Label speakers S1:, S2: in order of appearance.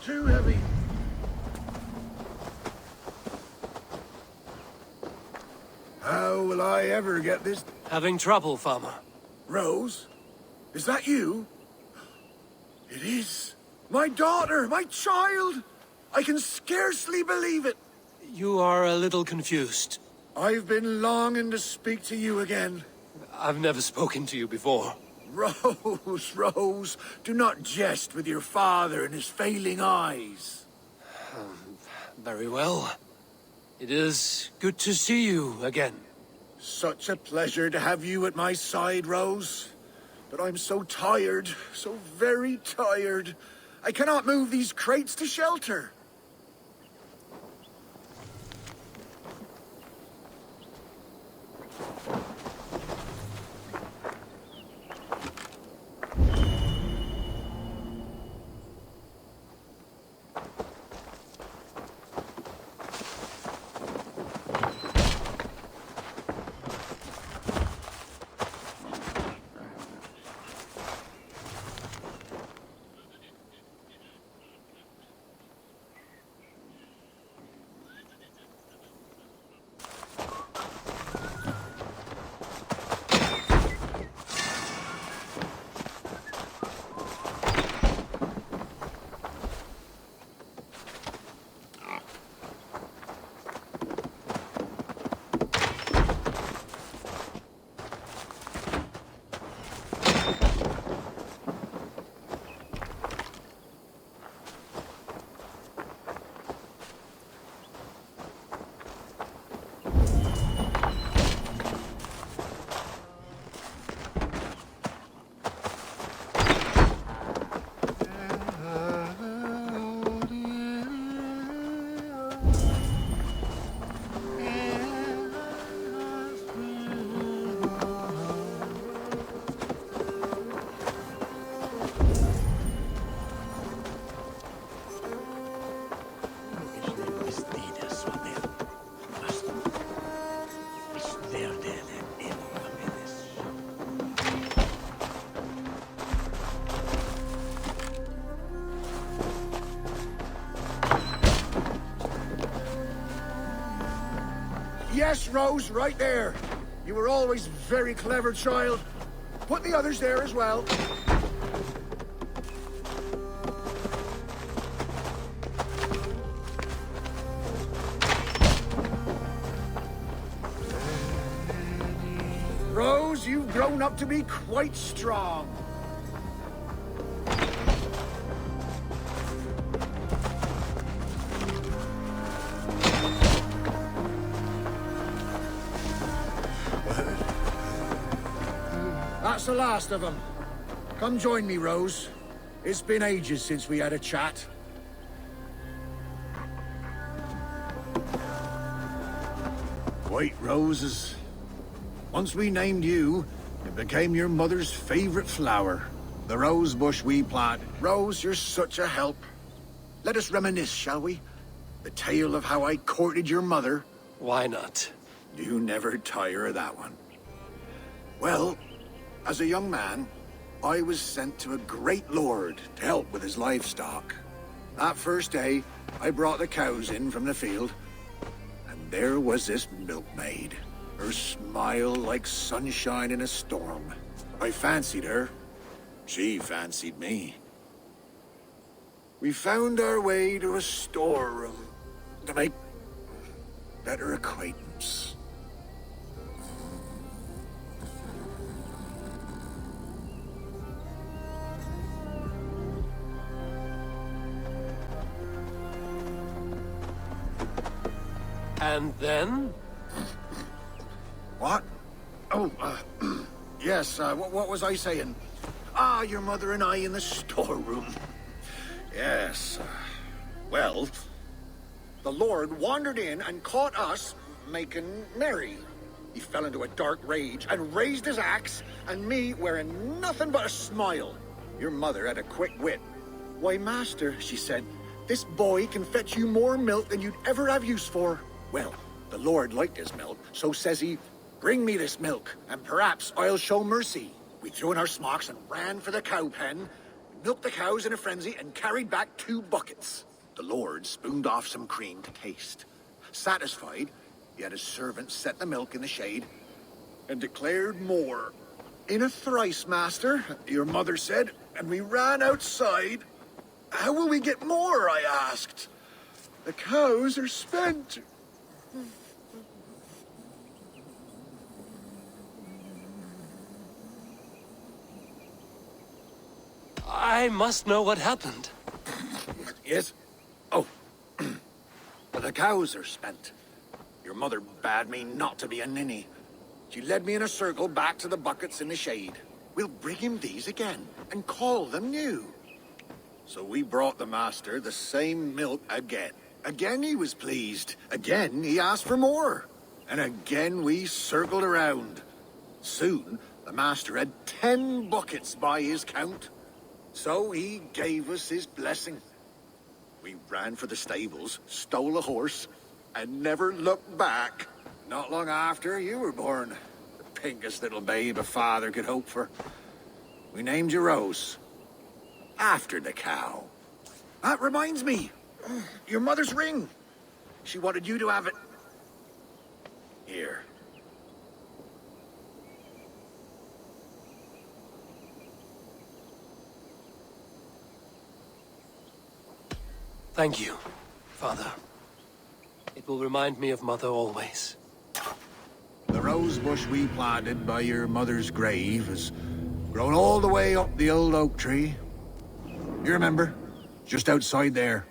S1: too heavy. How will I ever get this?
S2: Having trouble, farmer.
S1: Rose? Is that you? It is. My daughter, my child! I can scarcely believe it.
S2: You are a little confused.
S1: I've been longing to speak to you again.
S2: I've never spoken to you before.
S1: Rose, Rose, do not jest with your father and his failing eyes.
S2: Very well. It is good to see you again.
S1: Such a pleasure to have you at my side, Rose. But I'm so tired, so very tired. I cannot move these crates to shelter. Yes, Rose, right there. You were always very clever, child. Put the others there as well. Rose, you've grown up to be quite strong. That's the last of them. Come join me, Rose. It's been ages since we had a chat. White roses. Once we named you, it became your mother's favorite flower. The rose bush we plant. Rose, you're such a help. Let us reminisce, shall we? The tale of how I courted your mother.
S2: Why not?
S1: You never tire of that one. Well, as a young man, I was sent to a great lord to help with his livestock. That first day, I brought the cows in from the field, and there was this milkmaid. Her smile like sunshine in a storm. I fancied her. She fancied me. We found our way to a storeroom to make better acquaintance.
S2: And then?
S1: What? Oh, yes, what was I saying? Ah, your mother and I in the storeroom. Yes, well, the Lord wandered in and caught us making merry. He fell into a dark rage and raised his axe, and me wearing nothing but a smile. Your mother had a quick wit. Why, master, she said, this boy can fetch you more milk than you'd ever have use for. Well, the Lord liked his milk, so says he, bring me this milk, and perhaps I'll show mercy. We threw in our smocks and ran for the cow pen. milked the cows in a frenzy, and carried back 2 buckets. The Lord spooned off some cream to taste. Satisfied, he had his servant set the milk in the shade, and declared more. "In a thrice, master," your mother said, and we ran outside. "How will we get more?" I asked. "The cows are spent."
S2: I must know what happened.
S1: Yes? Oh. The cows are spent. Your mother bade me not to be a ninny. She led me in a circle back to the buckets in the shade. "We'll bring him these again, and call them new." So we brought the master the same milk again. Again he was pleased. Again he asked for more. And again we circled around. Soon the master had 10 buckets by his count. So he gave us his blessing. We ran for the stables, stole a horse, and never looked back. Not long after, you were born. The pinkest little babe a father could hope for. We named you Rose. After the cow. That reminds me. Your mother's ring. She wanted you to have it. Here.
S2: Thank you, Father. It will remind me of Mother always.
S1: The rose bush we planted by your mother's grave has grown all the way up the old oak tree. You remember? Just outside there.